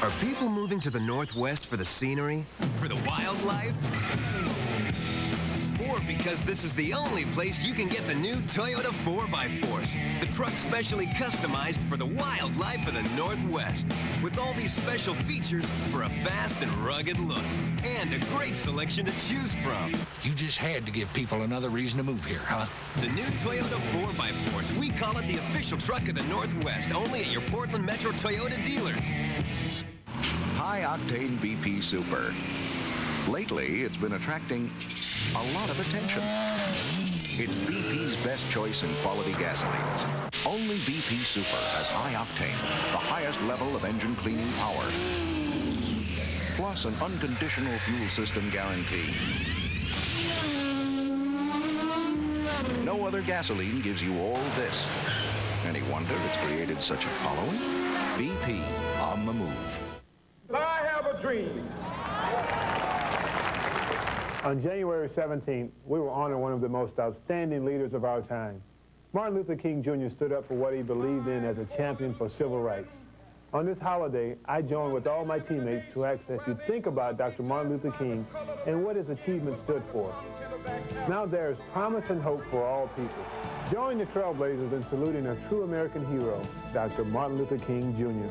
Are people moving to the Northwest for the scenery? For the wildlife? Or because this is the only place you can get the new Toyota 4x4s, the truck specially customized for the wildlife of the Northwest, with all these special features for a fast and rugged look, and a great selection to choose from. You just had to give people another reason to move here, huh? The new Toyota 4x4s, we call it the official truck of the Northwest, only at your Portland Metro Toyota dealers. High-octane BP Super. Lately, it's been attracting a lot of attention. It's BP's best choice in quality gasolines. Only BP Super has high octane, the highest level of engine cleaning power, plus an unconditional fuel system guarantee. No other gasoline gives you all this. Any wonder it's created such a following? BP, on the move. I have a dream. On January 17th, we were honored one of the most outstanding leaders of our time. Martin Luther King Jr. stood up for what he believed in as a champion for civil rights. On this holiday, I joined with all my teammates to ask that you think about Dr. Martin Luther King and what his achievement stood for. Now there is promise and hope for all people. Join the Trailblazers in saluting a true American hero, Dr. Martin Luther King Jr.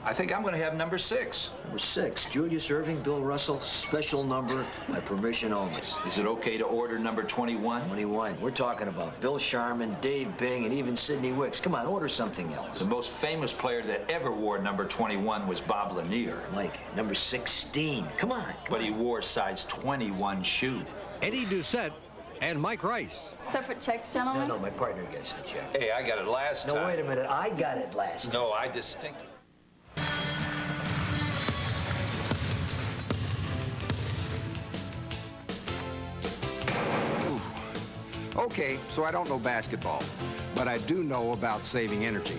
I think I'm going to have number 6. Number 6, Julius Irving, Bill Russell, special number, by permission only. Is it okay to order number 21? 21. We're talking about Bill Sharman, Dave Bing, and even Sidney Wicks. Come on, order something else. The most famous player that ever wore number 21 was Bob Lanier. Mike, number 16. Come on. But he wore size 21 shoe. Eddie Doucette and Mike Rice. Separate checks, gentlemen? No, my partner gets the check. Hey, I got it last time. No, wait a minute. I got it last time. No, I distinctly... Okay, so I don't know basketball, but I do know about saving energy.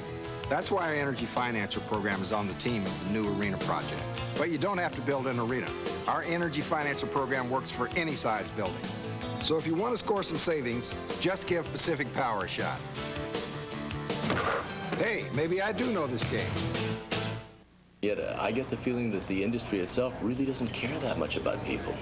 That's why our Energy Financer program is on the team of the new arena project. But you don't have to build an arena. Our Energy Financer program works for any size building. So if you want to score some savings, just give Pacific Power a shot. Hey, maybe I do know this game. Yet I get the feeling that the industry itself really doesn't care that much about people.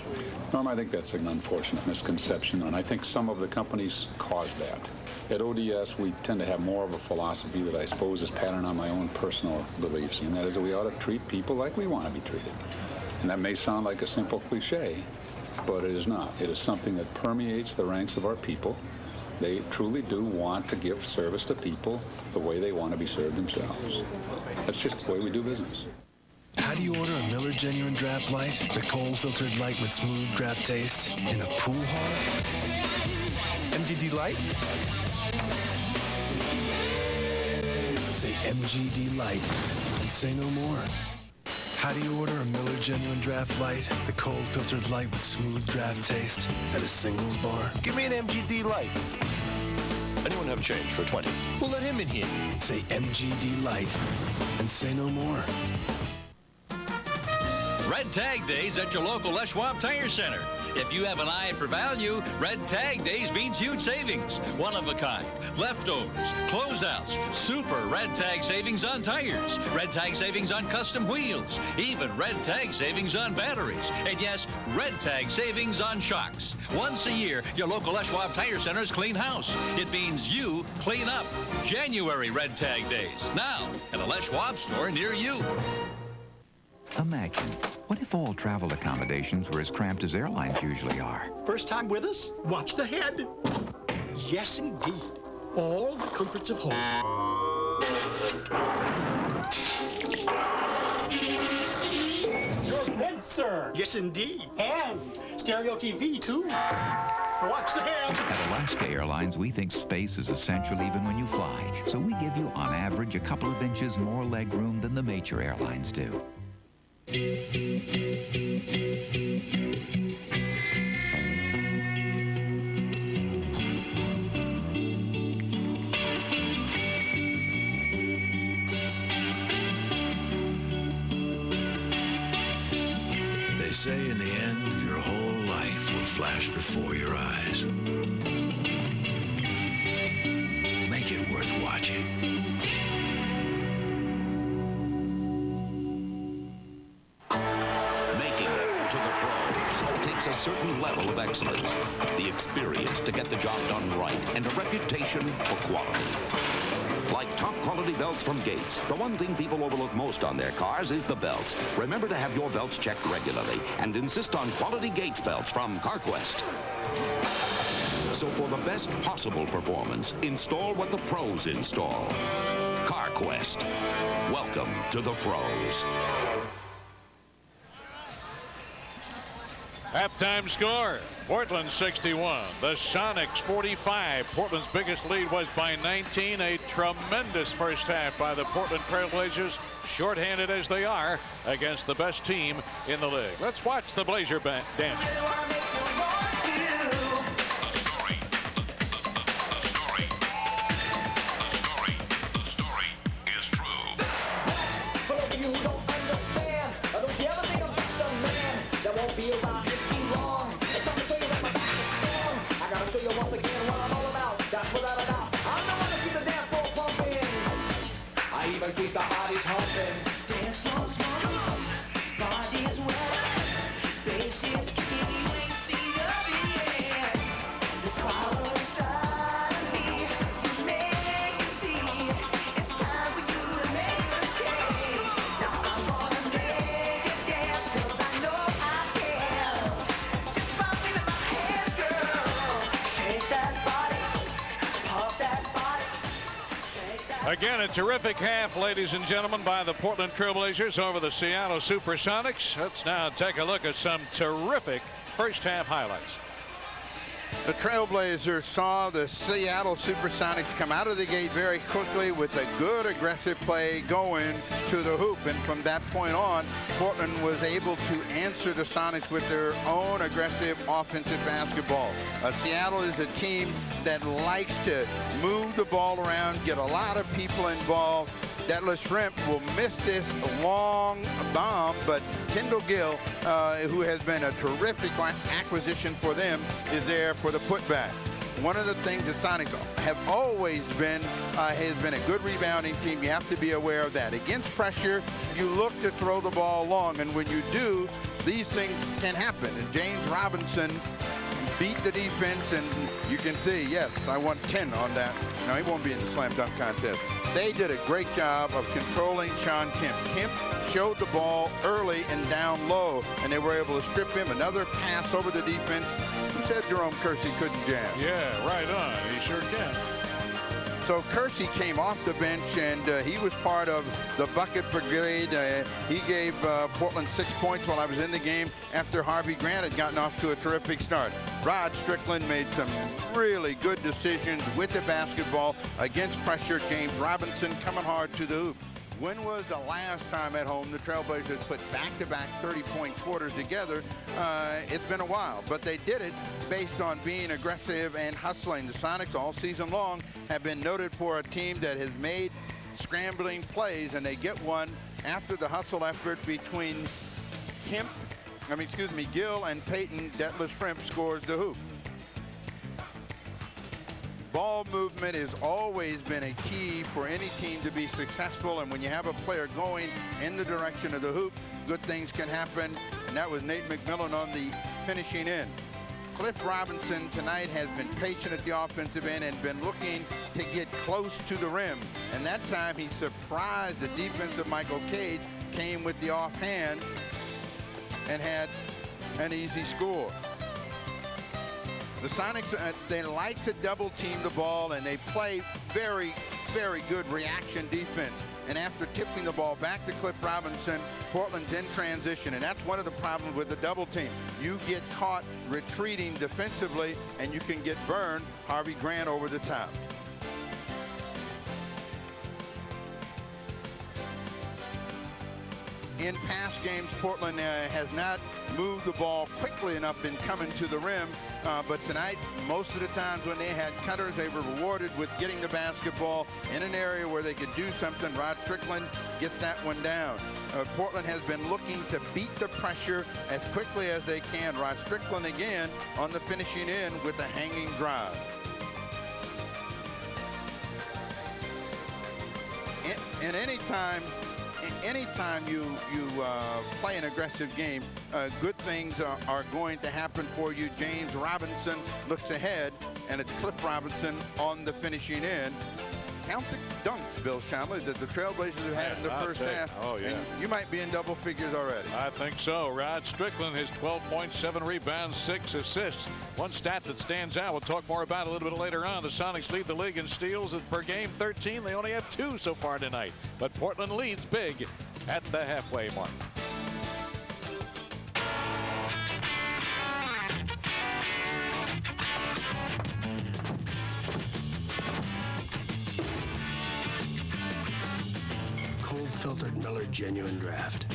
Norm, I think that's an unfortunate misconception, and I think some of the companies cause that. At ODS, we tend to have more of a philosophy that I suppose is patterned on my own personal beliefs, and that is that we ought to treat people like we want to be treated. And that may sound like a simple cliche, but it is not. It is something that permeates the ranks of our people. They truly do want to give service to people the way they want to be served themselves. That's just the way we do business. How do you order a Miller Genuine Draft Light, the cold-filtered light with smooth draft taste, in a pool hall? MGD Light? Say MGD Light and say no more. How do you order a Miller Genuine Draft Light, the cold-filtered light with smooth draft taste, at a singles bar? Give me an MGD Light. Anyone have change for 20? We'll let him in here. Say MGD Light and say no more. Red Tag Days at your local Les Schwab Tire Center. If you have an eye for value, Red Tag Days means huge savings. One of a kind, leftovers, closeouts, super Red Tag savings on tires, Red Tag savings on custom wheels, even Red Tag savings on batteries, and yes, Red Tag savings on shocks. Once a year, your local Les Schwab Tire Center's clean house. It means you clean up. January Red Tag Days, now at a Les Schwab store near you. Imagine, what if all travel accommodations were as cramped as airlines usually are? First time with us? Watch the head. Yes, indeed. All the comforts of home. Your bed, sir. Yes, indeed. And stereo TV, too. Watch the head. At Alaska Airlines, we think space is essential even when you fly. So we give you, on average, a couple of inches more leg room than the major airlines do. They say in the end, your whole life will flash before your eyes. Make it worth watching. takes a certain level of excellence, the experience to get the job done right, and a reputation for quality. Like top quality belts from Gates, the one thing people overlook most on their cars is the belts. Remember to have your belts checked regularly and insist on quality Gates belts from CarQuest. So for the best possible performance, install what the pros install. CarQuest. Welcome to the pros. Halftime score, Portland 61, the Sonics 45. Portland's biggest lead was by 19. A tremendous first half by the Portland Trailblazers, shorthanded as they are against the best team in the league. Let's watch the Blazer dance. Keep the bodies humping. Dance floor smoking. Bodies wet. Faces skinny. We see the end. The power inside of me. You make me see. It's time for you to make a change. Now I'm gonna make it dance 'cause I know I can. Just pop me with my hands, girl. Shake that body. Pop that body. Again, a terrific half, ladies and gentlemen, by the Portland Trailblazers over the Seattle SuperSonics. Let's now take a look at some terrific first half highlights. The Trailblazers saw the Seattle SuperSonics come out of the gate very quickly with a good aggressive play going to the hoop. And from that point on, Portland was able to answer the Sonics with their own aggressive offensive basketball. Seattle is a team that likes to move the ball around, get a lot of people involved. Detlef Schrempf will miss this long bomb, but Kendall Gill, who has been a terrific acquisition for them, is there for the putback. One of the things the Sonics have always been has been a good rebounding team. You have to be aware of that. Against pressure, you look to throw the ball long, and when you do, these things can happen. And James Robinson beat the defense, and you can see, yes, I want 10 on that. Now, he won't be in the slam dunk contest. They did a great job of controlling Sean Kemp. Kemp showed the ball early and down low, and they were able to strip him. Another pass over the defense. Who said Jerome Kersey couldn't jam? Yeah, right on. He sure can. So Kersey came off the bench, and he was part of the bucket brigade. He gave Portland 6 points while I was in the game after Harvey Grant had gotten off to a terrific start. Rod Strickland made some really good decisions with the basketball against pressure. James Robinson coming hard to the hoop. When was the last time at home the Trailblazers put back-to-back 30-point quarters together? It's been a while, but they did it based on being aggressive and hustling. The Sonics all season long have been noted for a team that has made scrambling plays, and they get one after the hustle effort between Gill and Payton. Detlef Schrempf scores the hoop. Ball movement has always been a key for any team to be successful, and when you have a player going in the direction of the hoop, good things can happen, and that was Nate McMillan on the finishing end. Cliff Robinson tonight has been patient at the offensive end and been looking to get close to the rim, and that time he surprised the defense of Michael Cage, came with the offhand and had an easy score. The Sonics, they like to double team the ball, and they play very, very good reaction defense. And after tipping the ball back to Cliff Robinson, Portland's in transition, and that's one of the problems with the double team. You get caught retreating defensively, and you can get burned. Harvey Grant over the top. In past games, Portland has not moved the ball quickly enough in coming to the rim, but tonight, most of the times when they had cutters, they were rewarded with getting the basketball in an area where they could do something. Rod Strickland gets that one down. Portland has been looking to beat the pressure as quickly as they can. Rod Strickland again on the finishing end with a hanging drive. And any time anytime you play an aggressive game, good things are going to happen for you. James Robinson looks ahead, and it's Cliff Robinson on the finishing end. Count the dunks, Bill Chandler, that the Trailblazers have had in the first half. Oh, yeah. And you might be in double figures already. I think so. Rod Strickland, his 12 points, 7 rebounds, 6 assists. One stat that stands out, we'll talk more about a little bit later on. The Sonics lead the league in steals per game, 13. They only have 2 so far tonight. But Portland leads big at the halfway mark. Filtered Miller Genuine Draft.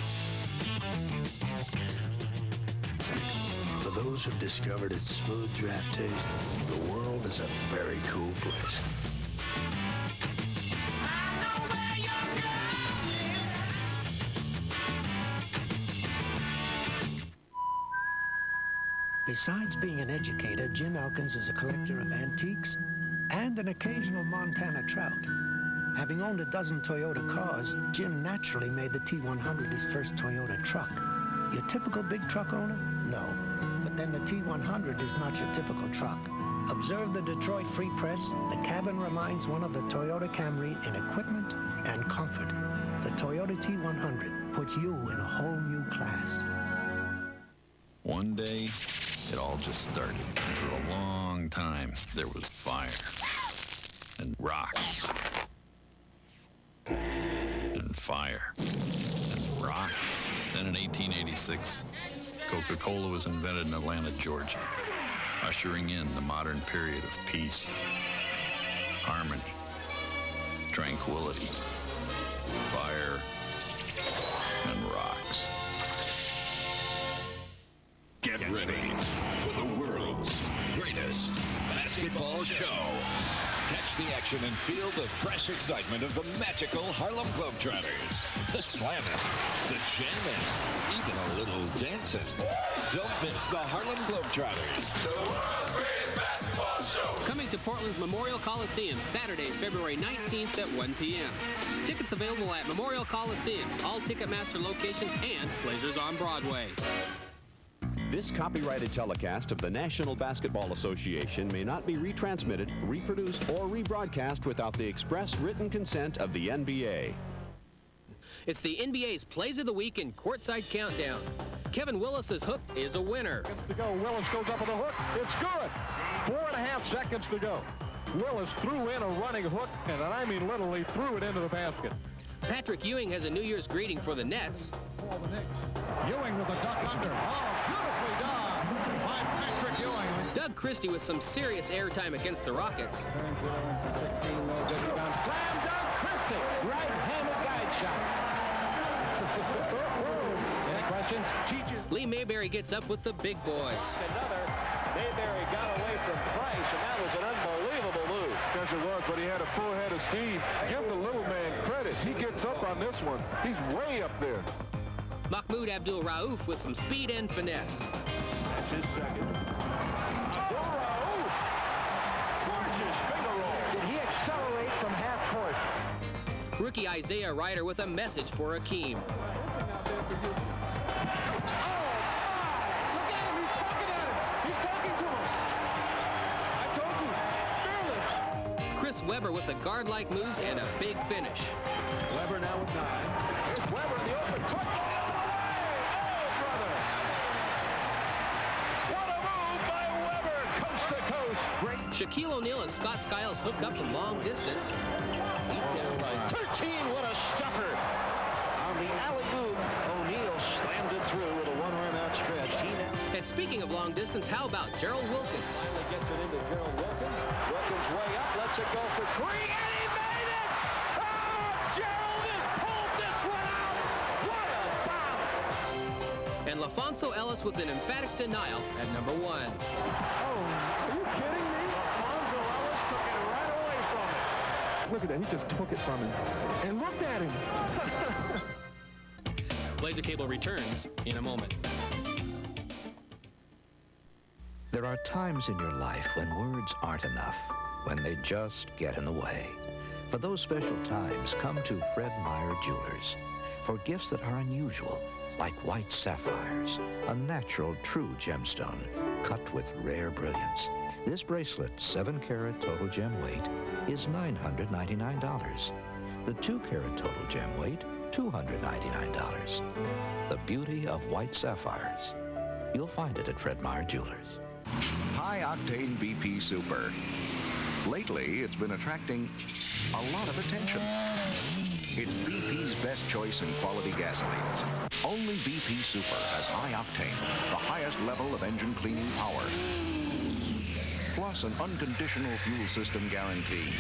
For those who've discovered its smooth draft taste, the world is a very cool place. Besides being an educator, Jim Elkins is a collector of antiques and an occasional Montana trout. Having owned a dozen Toyota cars, Jim naturally made the T100 his first Toyota truck. Your typical big truck owner? No. But then the T100 is not your typical truck. Observe the Detroit Free Press. The cabin reminds one of the Toyota Camry in equipment and comfort. The Toyota T100 puts you in a whole new class. One day, it all just started. And for a long time, there was fire and rocks. And fire and rocks. Then in 1886, Coca-Cola was invented in Atlanta, Georgia, ushering in the modern period of peace, harmony, tranquility, fire, and rocks. Get ready for the world's greatest basketball show. Catch the action and feel the fresh excitement of the magical Harlem Globetrotters. The slamming, the jamming, even a little dancing. Don't miss the Harlem Globetrotters. The world's greatest basketball show. Coming to Portland's Memorial Coliseum Saturday, February 19th at 1 p.m. Tickets available at Memorial Coliseum, all Ticketmaster locations, and Blazers on Broadway. This copyrighted telecast of the National Basketball Association may not be retransmitted, reproduced, or rebroadcast without the express written consent of the NBA. It's the NBA's Plays of the Week and Courtside Countdown. Kevin Willis's hook is a winner. To go. Willis goes up with a hook. It's good. 4.5 seconds to go. Willis threw in a running hook, and I mean literally threw it into the basket. Patrick Ewing has a New Year's greeting for the Nets. Ewing with a duck under. Oh, beautifully done by Patrick Ewing. Doug Christie with some serious airtime against the Rockets. Slam dunk Christie. Right-handed guide shot. Any questions? Teacher. Lee Mayberry gets up with the big boys. Another. Mayberry got away from Price, and that was an unbelievable move. Yes, it was, but he had a full head of steam. Give the little man credit. He gets up on this one. He's way up there. Mahmoud Abdul-Rauf with some speed and finesse. That's his second. Abdul-Rauf. Gorgeous finger roll. Did he accelerate from half court? Rookie Isaiah Ryder with a message for Akeem. Chris Webber with the guard-like moves and a big finish. Webber now with 9. Here's Webber in the open court. Oh, brother. What a move by Webber, coast to coast. Great. Shaquille O'Neal and Scott Skiles hook up from long distance. 13, what a stuffer. On the alley-oop, O'Neal slammed it through with a one-arm outstretched. And speaking of long distance, how about Gerald Wilkins? Finally gets it into Gerald Wilkins. Wilkins way up, lets it go for 3, and he made it! Oh, Gerald has pulled this one out! What a bomb! And LaFonso Ellis with an emphatic denial at number 1. Oh, are you kidding me? LaFonso Ellis took it right away from him. Look at that. He just took it from him and looked at him. Blazer Cable returns in a moment. There are times in your life when words aren't enough, when they just get in the way. For those special times, come to Fred Meyer Jewelers for gifts that are unusual, like white sapphires, a natural, true gemstone cut with rare brilliance. This bracelet, 7-carat total gem weight, is $999. The 2-carat total gem weight, $299. The beauty of white sapphires. You'll find it at Fred Meyer Jewelers. High-octane BP Super. Lately, it's been attracting a lot of attention. It's BP's best choice in quality gasolines. Only BP Super has high octane, the highest level of engine cleaning power, plus an unconditional fuel system guarantee.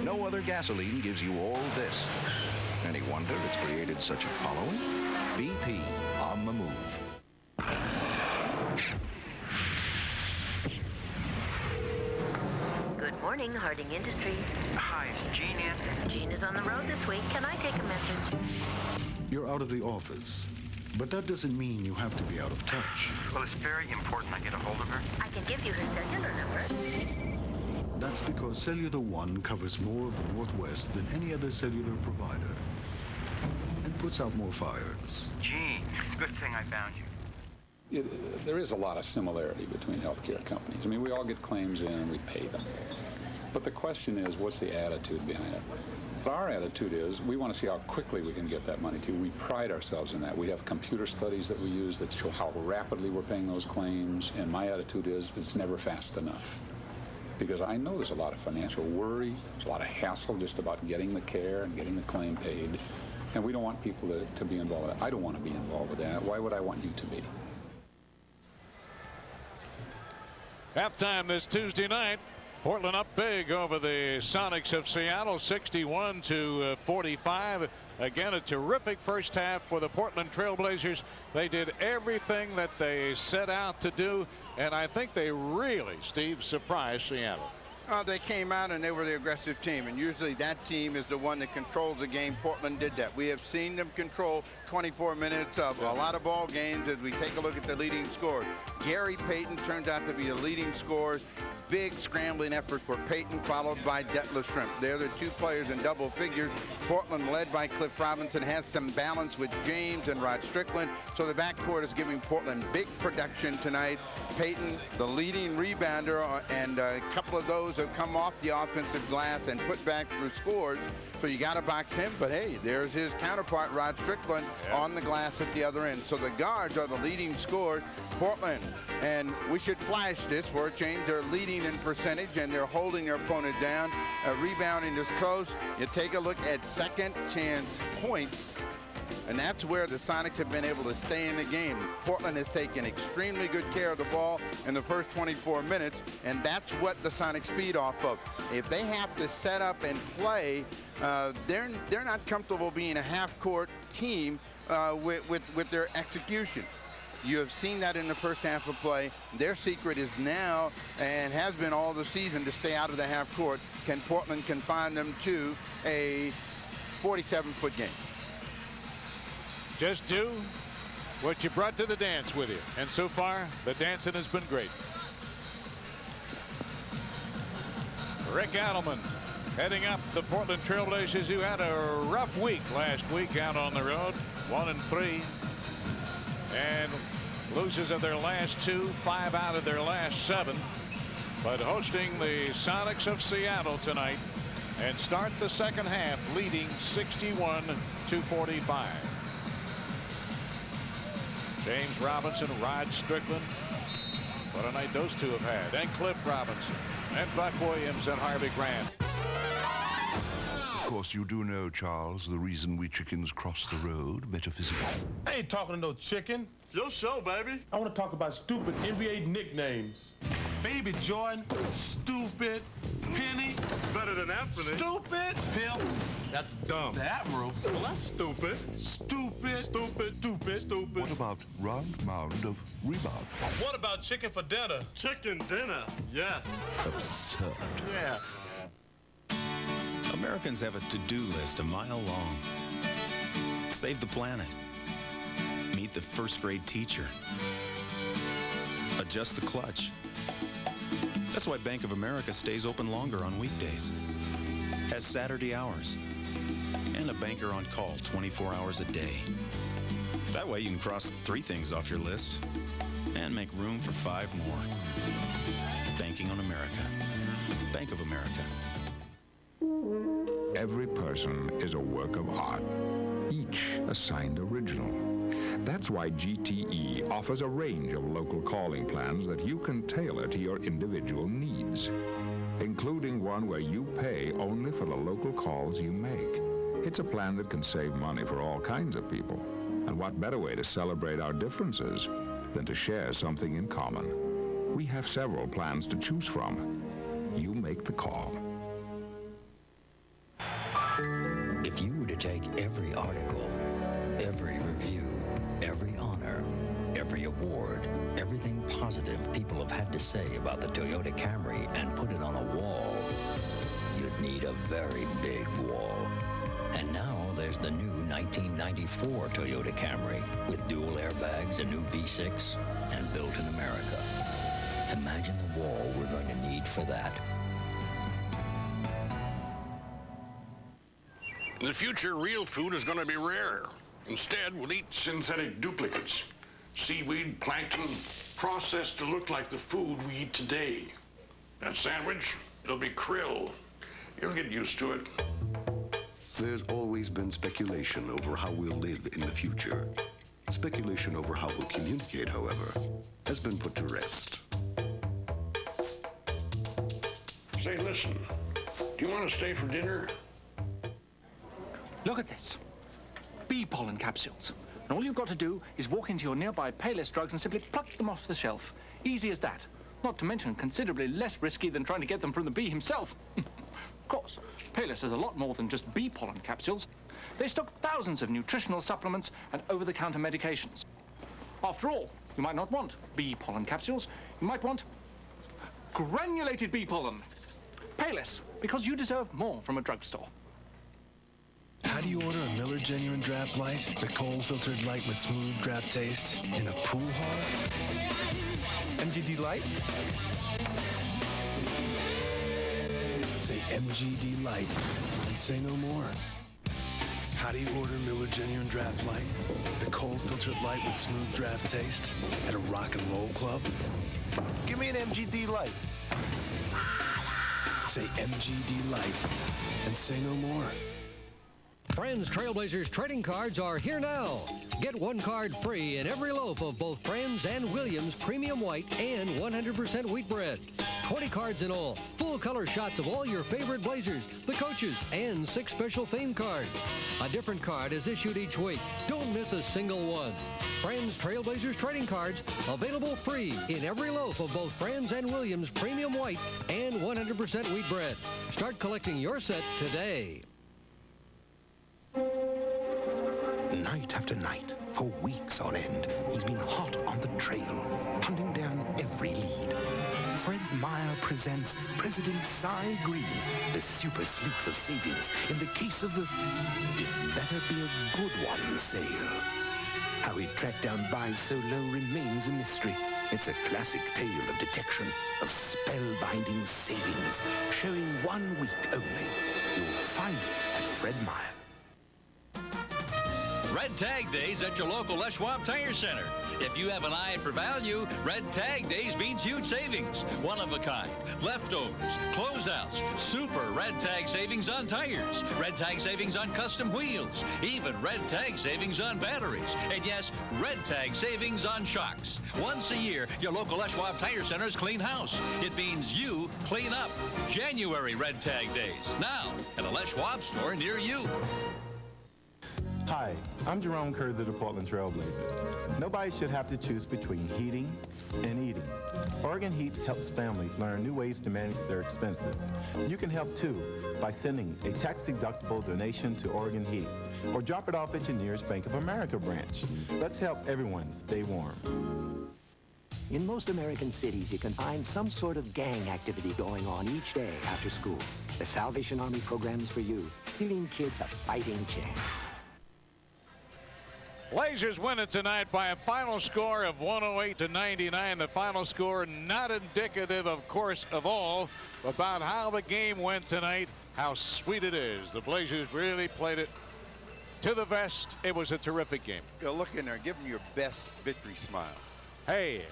No other gasoline gives you all this. Any wonder it's created such a following? BP, on the move. Good morning, Harding Industries. Hi, is Gene in? Gene is on the road this week. Can I take a message? You're out of the office, but that doesn't mean you have to be out of touch. Well, it's very important I get a hold of her. I can give you her cellular number. That's because Cellular One covers more of the Northwest than any other cellular provider and puts out more fires. Gene, good thing I found you. There is a lot of similarity between healthcare companies. I mean, we all get claims in and we pay them. But the question is, what's the attitude behind it? Our attitude is we want to see how quickly we can get that money to you. We pride ourselves in that. We have computer studies that we use that show how rapidly we're paying those claims, and my attitude is it's never fast enough. Because I know there's a lot of financial worry, there's a lot of hassle just about getting the care and getting the claim paid, and we don't want people to be involved with that. I don't want to be involved with that. Why would I want you to be? Halftime this Tuesday night. Portland up big over the Sonics of Seattle, 61-45. Again, a terrific first half for the Portland Trailblazers. They did everything that they set out to do, and I think they really, Steve, surprised Seattle. They came out and they were the aggressive team, and usually that team is the one that controls the game. Portland did that. We have seen them control 24 minutes of a lot of ball games as we take a look at the leading scorer. Gary Payton turns out to be the leading scorer. Big scrambling effort for Payton, followed by Detlef Schrempf. They're the two players in double figures. Portland, led by Cliff Robinson, has some balance with James and Rod Strickland. So the backcourt is giving Portland big production tonight. Payton, the leading rebounder, and a couple of those have come off the offensive glass and put back for scores. So you got to box him. But hey, there's his counterpart, Rod Strickland, on the glass at the other end. So the guards are the leading scorers. Portland, and we should flash this for a change. They're leading in percentage, and they're holding their opponent down. Rebounding is close. You take a look at second chance points, and that's where the Sonics have been able to stay in the game. Portland has taken extremely good care of the ball in the first 24 minutes, and that's what the Sonics feed off of. If they have to set up and play, they're not comfortable being a half-court team with their execution. You have seen that in the first half of play. Their secret is now, and has been all the season, to stay out of the half court. Can Portland confine them to a 47-foot game? Just do what you brought to the dance with you. And so far, the dancing has been great. Rick Adelman heading up the Portland Trailblazers, who had a rough week last week out on the road, 1-3. And losers of their last 2, 5 out of their last 7. But hosting the Sonics of Seattle tonight, and start the second half leading 61-45. James Robinson, Rod Strickland. What a night those two have had. And Cliff Robinson, and Buck Williams, and Harvey Grant. Of course, you do know, Charles, the reason we chickens cross the road, metaphysical. I ain't talking to no chicken. Your show, baby. I want to talk about stupid NBA nicknames. Baby Jordan, stupid, Penny. Better than Anthony. Stupid, Pimp. That's dumb. The Admiral. Well, that's stupid. Stupid, stupid, stupid, stupid. What about round mound of rebound? What about chicken for dinner? Chicken dinner, yes. Absurd. Yeah. Americans have a to-do list a mile long. Save the planet. Meet the first grade teacher. Adjust the clutch. That's why Bank of America stays open longer on weekdays, has Saturday hours, and a banker on call 24 hours a day. That way you can cross 3 things off your list and make room for 5 more. Banking on America. Bank of America. Every person is a work of art, each assigned original. That's why GTE offers a range of local calling plans that you can tailor to your individual needs, including one where you pay only for the local calls you make. It's a plan that can save money for all kinds of people. And what better way to celebrate our differences than to share something in common? We have several plans to choose from. You make the call. If you were to take every article, every review, every honor, every award, everything positive people have had to say about the Toyota Camry and put it on a wall, you'd need a very big wall. And now there's the new 1994 Toyota Camry with dual airbags, a new V6, and built in America. Imagine the wall we're going to need for that. In the future, real food is going to be rare. Instead, we'll eat synthetic duplicates. Seaweed, plankton, processed to look like the food we eat today. That sandwich, it'll be krill. You'll get used to it. There's always been speculation over how we'll live in the future. Speculation over how we'll communicate, however, has been put to rest. Say, listen, do you want to stay for dinner? Look at this. Bee pollen capsules. And all you've got to do is walk into your nearby Payless Drugs and simply pluck them off the shelf. Easy as that. Not to mention considerably less risky than trying to get them from the bee himself. Of course, Payless is a lot more than just bee pollen capsules. They stock thousands of nutritional supplements and over-the-counter medications. After all, you might not want bee pollen capsules. You might want granulated bee pollen. Payless, because you deserve more from a drugstore. How do you order a Miller Genuine Draft Light, the cold-filtered light with smooth draft taste, in a pool hall? MGD Light? Say MGD Light and say no more. How do you order Miller Genuine Draft Light, the cold-filtered light with smooth draft taste, at a rock and roll club? Give me an MGD Light. Say MGD Light and say no more. Friends Trailblazers trading cards are here now. Get 1 card free in every loaf of both Friends and Williams Premium White and 100% wheat bread. 20 cards in all. Full color shots of all your favorite Blazers, the coaches, and 6 special theme cards. A different card is issued each week. Don't miss a single one. Friends Trailblazers trading cards available free in every loaf of both Friends and Williams Premium White and 100% wheat bread. Start collecting your set today. Night after night, for weeks on end, he's been hot on the trail, hunting down every lead. Fred Meyer presents President Cy Green, the super sleuth of savings, in the case of the It Better Be a Good One sale. How he tracked down buys so low remains a mystery. It's a classic tale of detection, of spellbinding savings, showing 1 week only. You'll find it at Fred Meyer. Red Tag Days at your local Les Schwab Tire Center. If you have an eye for value, Red Tag Days means huge savings. One of a kind, leftovers, closeouts, super Red Tag savings on tires, Red Tag savings on custom wheels, even Red Tag savings on batteries, and yes, Red Tag savings on shocks. Once a year, your local Les Schwab Tire Center's clean house. It means you clean up. January Red Tag Days. Now, at a Les Schwab store near you. Hi, I'm Jerome Kurz of the Portland Trailblazers. Nobody should have to choose between heating and eating. Oregon Heat helps families learn new ways to manage their expenses. You can help too by sending a tax-deductible donation to Oregon Heat or drop it off at your nearest Bank of America branch. Let's help everyone stay warm. In most American cities, you can find some sort of gang activity going on each day after school. The Salvation Army program is for youth, giving kids a fighting chance. Blazers win it tonight by a final score of 108-99. The final score not indicative, of course, of all about how the game went tonight, how sweet it is. The Blazers really played it to the vest. It was a terrific game. Go look in there. Give them your best victory smile. Hey,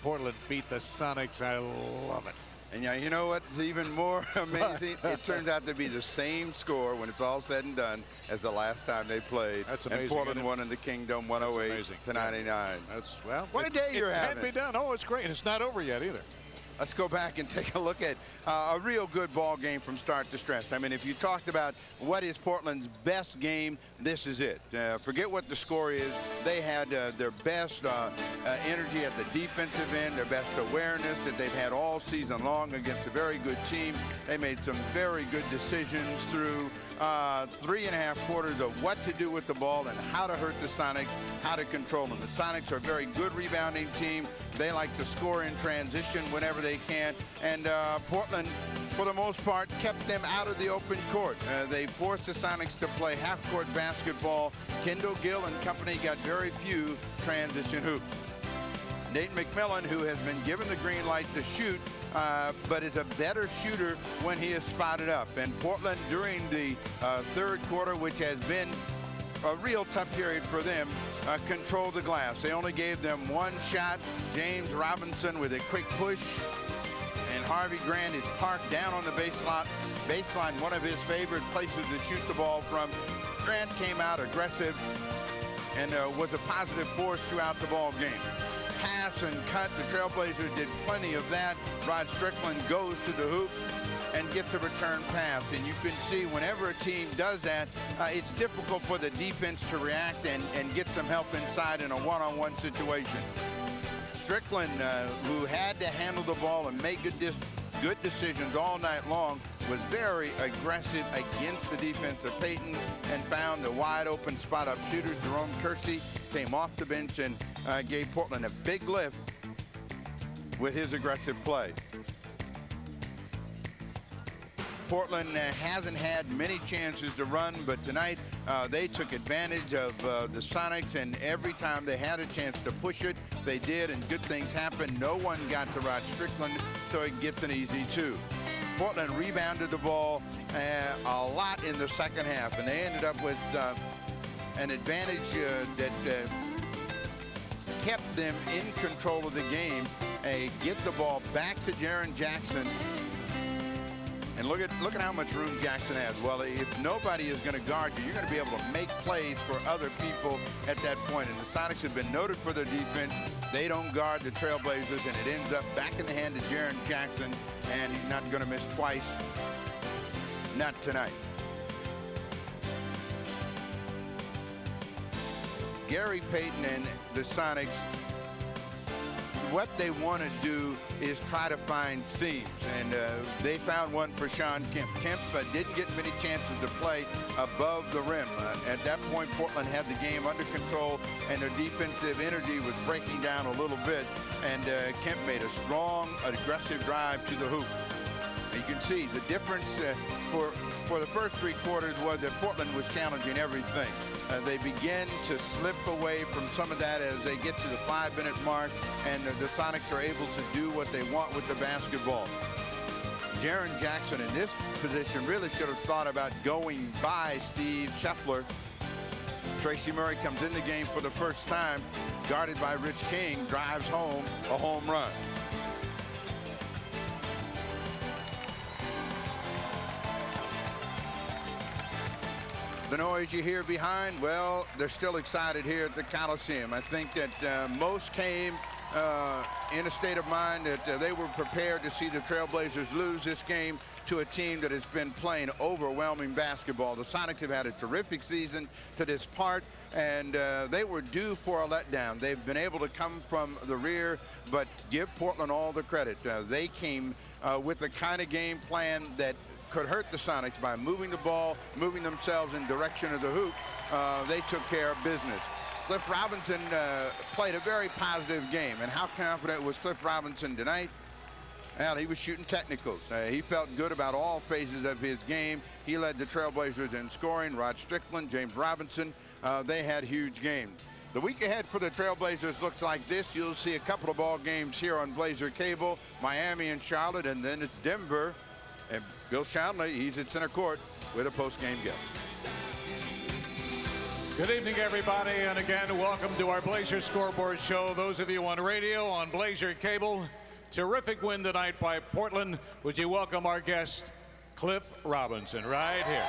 Portland beat the Sonics. I love it. And you know what's even more amazing? It turns out to be the same score when it's all said and done as the last time they played. That's amazing. And Portland won in the Kingdom 108-99. That's, well, what a day you're having. It can't be done. Oh, it's great. It's not over yet either. Let's go back and take a look at a real good ball game from start to stretch. I mean, if you talked about what is Portland's best game, this is it. Forget what the score is. They had their best energy at the defensive end, their best awareness that they've had all season long against a very good team. They made some very good decisions through 3.5 quarters of what to do with the ball and how to hurt the Sonics, how to control them. The Sonics are a very good rebounding team. They like to score in transition whenever they can. And Portland, for the most part, kept them out of the open court. They forced the Sonics to play half-court basketball. Kendall Gill and company got very few transition hoops. Nate McMillan, who has been given the green light to shoot, but is a better shooter when he is spotted up. And Portland, during the third quarter, which has been a real tough period for them, controlled the glass. They only gave them one shot. James Robinson with a quick push, and Harvey Grant is parked down on the baseline, one of his favorite places to shoot the ball from. Grant came out aggressive and was a positive force throughout the ball game. Pass and cut, the Trailblazers did plenty of that. Rod Strickland goes to the hoop and gets a return pass. And you can see whenever a team does that, it's difficult for the defense to react and get some help inside in a one-on-one situation. Strickland, who had to handle the ball and make good decisions all night long, was very aggressive against the defense of Payton and found the wide open spot up shooter. Jerome Kersey came off the bench and gave Portland a big lift with his aggressive play. Portland hasn't had many chances to run, but tonight they took advantage of the Sonics, and every time they had a chance to push it, they did, and good things happened. No one got to Rod Strickland, so he gets an easy 2. Portland rebounded the ball a lot in the second half, and they ended up with an advantage that kept them in control of the game. Get the ball back to Jaren Jackson. And look at how much room Jackson has. Well, if nobody is going to guard you, you're going to be able to make plays for other people at that point. And the Sonics have been noted for their defense. They don't guard the Trailblazers, and it ends up back in the hand of Jaren Jackson, and he's not going to miss twice. Not tonight. Gary Payton and the Sonics, what they want to do is try to find seams, and they found one for Sean Kemp. Kemp didn't get many chances to play above the rim. At that point, Portland had the game under control, and their defensive energy was breaking down a little bit, and Kemp made a strong, aggressive drive to the hoop. And you can see the difference for the first 3 quarters was that Portland was challenging everything. They begin to slip away from some of that as they get to the 5-minute mark, and the Sonics are able to do what they want with the basketball. Jaren Jackson in this position really should have thought about going by Steve Scheffler. Tracy Murray comes in the game for the first time, guarded by Rich King, drives home a home run. The noise you hear behind, well, they're still excited here at the Coliseum. I think that most came in a state of mind that they were prepared to see the Trailblazers lose this game to a team that has been playing overwhelming basketball. The Sonics have had a terrific season to this part, and they were due for a letdown. They've been able to come from the rear, but give Portland all the credit. They came with the kind of game plan that could hurt the Sonics by moving the ball, moving themselves in direction of the hoop. They took care of business. Cliff Robinson played a very positive game. And how confident was Cliff Robinson tonight? Well, he was shooting technicals. He felt good about all phases of his game. He led the Trailblazers in scoring. Rod Strickland, James Robinson they had huge games. The week ahead for the Trailblazers looks like this. You'll see a couple of ball games here on Blazer Cable, Miami and Charlotte, and then it's Denver. And Bill Shanley, he's at center court with a post-game guest. Good evening, everybody, and again, welcome to our Blazer Scoreboard Show. Those of you on radio, on Blazer Cable, terrific win tonight by Portland. Would you welcome our guest, Cliff Robinson, right here.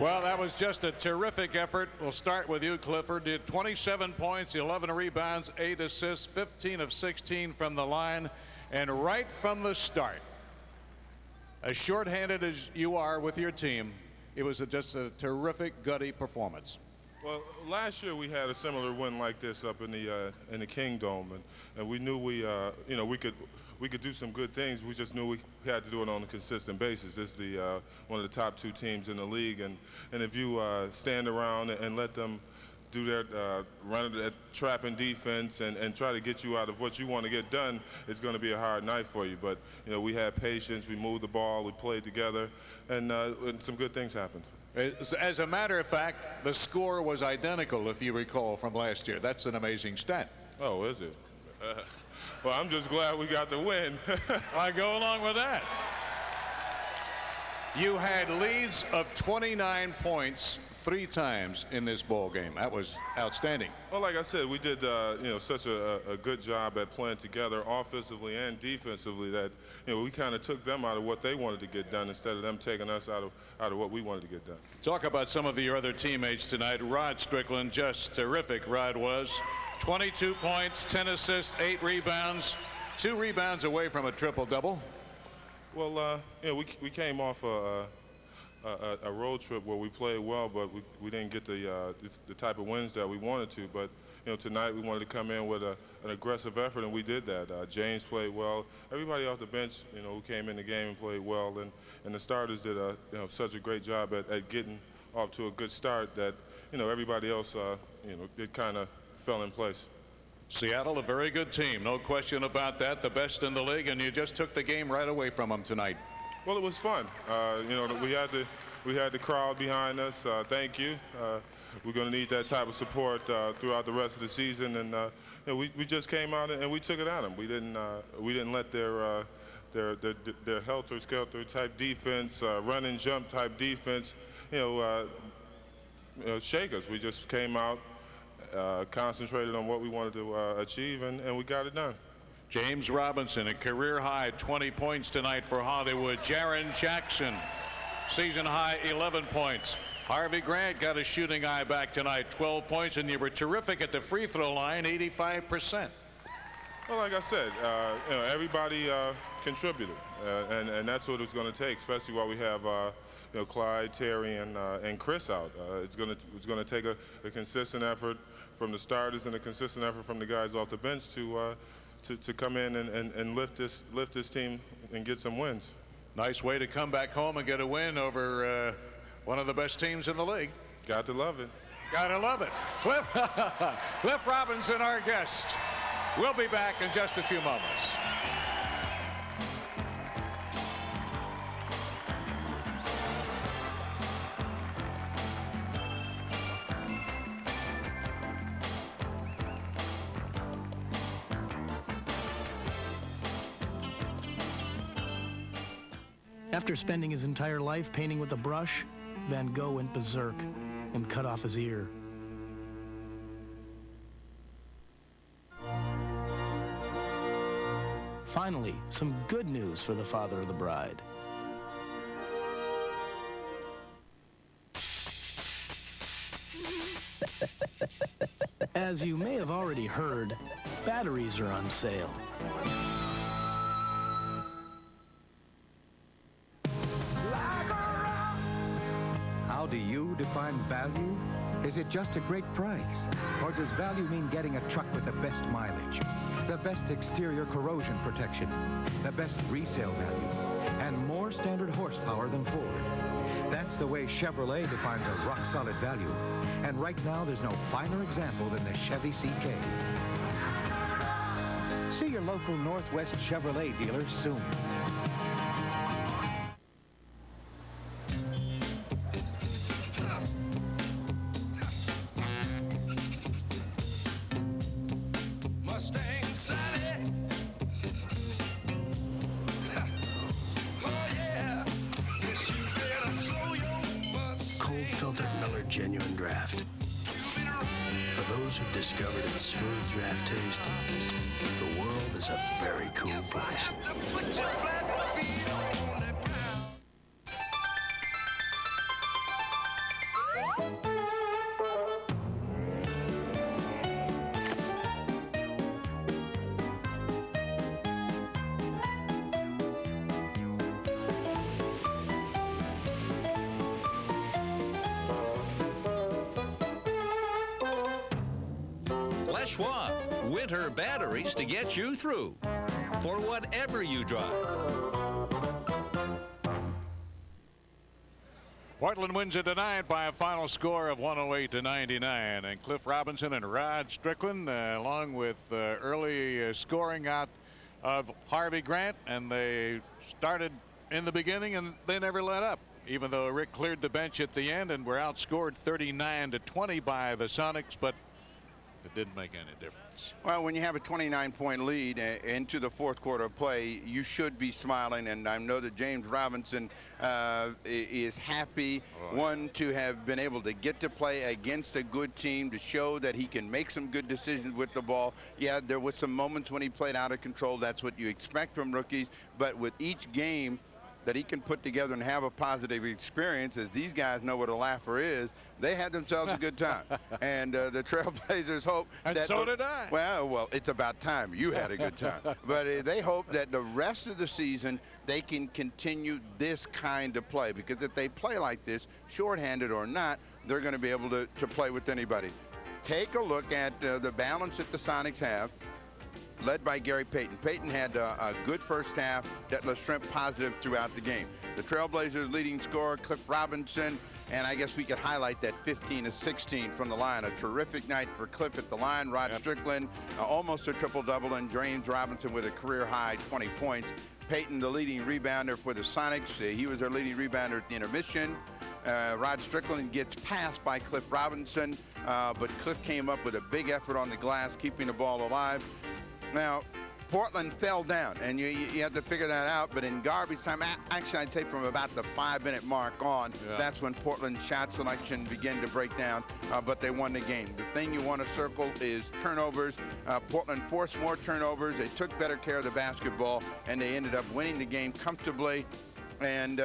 Well, that was just a terrific effort. We'll start with you, Clifford. Did 27 points, 11 rebounds, 8 assists, 15 of 16 from the line, and right from the start, as shorthanded as you are with your team, it was just a terrific, gutty performance. Well, last year we had a similar win like this up in the Kingdome, and we knew we could do some good things. We just knew we had to do it on a consistent basis. This is one of the top 2 teams in the league, and if you stand around and let them do their run that trapping defense and try to get you out of what you want to get done, it's going to be a hard night for you. But we had patience, we moved the ball, we played together, and some good things happened. As a matter of fact, the score was identical, if you recall, from last year. That's an amazing stat. Oh, is it? Well, I'm just glad we got the win. I go along with that. You had leads of 29 points 3 times in this ball game. That was outstanding. Well, like I said, we did such a good job at playing together offensively and defensively that we kind of took them out of what they wanted to get done instead of them taking us out of what we wanted to get done. Talk about some of your other teammates tonight. Rod Strickland, just terrific. Rod was 22 points, 10 assists, 8 rebounds, 2 rebounds away from a triple-double. Well, we came off a road trip where we played well, but we didn't get the type of wins that we wanted to. But tonight we wanted to come in with an aggressive effort, and we did that. James played well. Everybody off the bench, who came in the game and played well, and the starters did such a great job at getting off to a good start that everybody else it kind of fell in place. Seattle, a very good team, no question about that. The best in the league, and you just took the game right away from them tonight. Well, it was fun. We had the crowd behind us. Thank you. We're going to need that type of support throughout the rest of the season, and we just came out and we took it at them. We didn't let their helter-skelter type defense, run and jump type defense, shake us. We just came out, concentrated on what we wanted to achieve, and we got it done. James Robinson, a career-high 20 points tonight for Hollywood. Jaren Jackson, season-high 11 points. Harvey Grant got a shooting eye back tonight, 12 points, and you were terrific at the free throw line, 85%. Well, like I said, everybody contributed, and that's what it's going to take, especially while we have Clyde, Terry, and Chris out. It's going to take a consistent effort from the starters and a consistent effort from the guys off the bench to come in and lift this team and get some wins. Nice way to come back home and get a win over one of the best teams in the league. Got to love it. Got to love it. Cliff Robinson, our guest. We'll be back in just a few moments. After spending his entire life painting with a brush, Van Gogh went berserk and cut off his ear. Finally, some good news for the father of the bride. As you may have already heard, batteries are on sale. How do you define value? Is it just a great price? Or does value mean getting a truck with the best mileage, the best exterior corrosion protection, the best resale value, and more standard horsepower than Ford? That's the way Chevrolet defines a rock-solid value. And right now, there's no finer example than the Chevy CK. See your local Northwest Chevrolet dealer soon. cold-filtered Miller Genuine Draft. For those who've discovered its smooth draft taste, the world is a very cool place. Les Schwab, winter batteries to get you through for whatever you drive. Portland wins it tonight by a final score of 108-99, and Cliff Robinson and Rod Strickland, along with early scoring out of Harvey Grant, and they started in the beginning and they never let up, even though Rick cleared the bench at the end and were outscored 39-20 by the Sonics, but it didn't make any difference. Well, when you have a 29-point lead into the fourth quarter of play, you should be smiling, and I know that James Robinson is happy, one, to have been able to get to play against a good team, to show that he can make some good decisions with the ball. Yeah, there was some moments when he played out of control. That's what you expect from rookies, but with each game that he can put together and have a positive experience, as these guys know what a laugher is, they had themselves a good time. And the Trailblazers hope and that... so did I. Well, it's about time you had a good time. But they hope that the rest of the season they can continue this kind of play, because if they play like this, shorthanded or not, they're going to be able to play with anybody. Take a look at the balance that the Sonics have, led by Gary Payton. Payton had a good first half that left Shrimp positive throughout the game. The Trailblazers leading scorer, Cliff Robinson, and I guess we could highlight that 15 of 16 from the line. A terrific night for Cliff at the line. Rod Strickland, almost a triple-double, and James Robinson with a career-high 20 points. Payton, the leading rebounder for the Sonics. He was their leading rebounder at the intermission. Rod Strickland gets passed by Cliff Robinson, but Cliff came up with a big effort on the glass, keeping the ball alive. Now, Portland fell down, and you have to figure that out. But in garbage time, actually, I'd say from about the 5-minute mark on, that's when Portland's shot selection began to break down, but they won the game. The thing you want to circle is turnovers. Portland forced more turnovers. They took better care of the basketball, and they ended up winning the game comfortably. And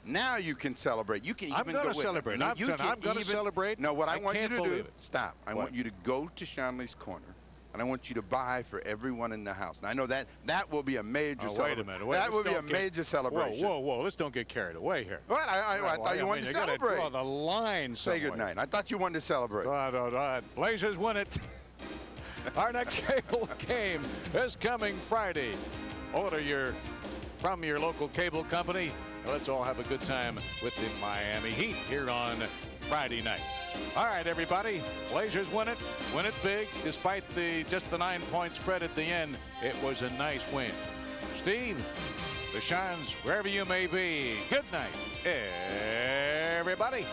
now you can celebrate. You can even I'm going to celebrate. No, I'm going to celebrate. No, what I want you to do, stop. I What? want you to go to Shanley's Corner, and I want you to buy for everyone in the house. And I know that will be a major celebration. Wait a minute. That will be a major celebration. Whoa. Let's don't get carried away here. What? I thought you wanted to celebrate. You got to draw the line somewhere. Say goodnight. I thought you wanted to celebrate. Blazers win it. Our next cable game is coming Friday. Order from your local cable company. Let's all have a good time with the Miami Heat here on Friday night. All right, everybody. Blazers win it big. Despite just the 9-point spread at the end, it was a nice win. Steve, the Shines, wherever you may be, good night, everybody.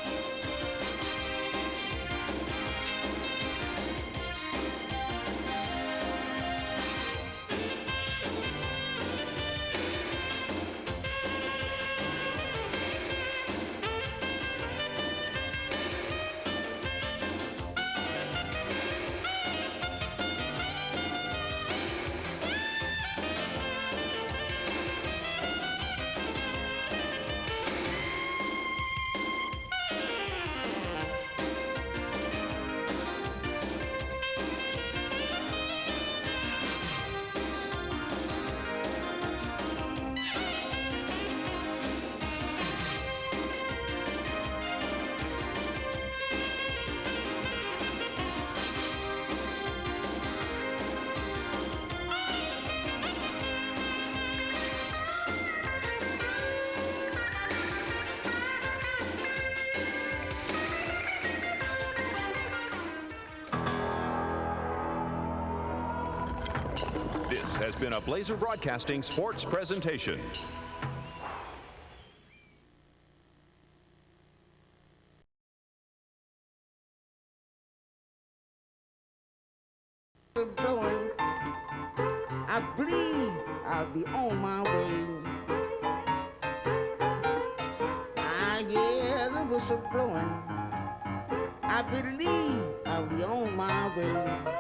This has been a Blazer Broadcasting sports presentation. Blowing. I believe I'll be on my way. I hear the whistle blowing, I believe I'll be on my way.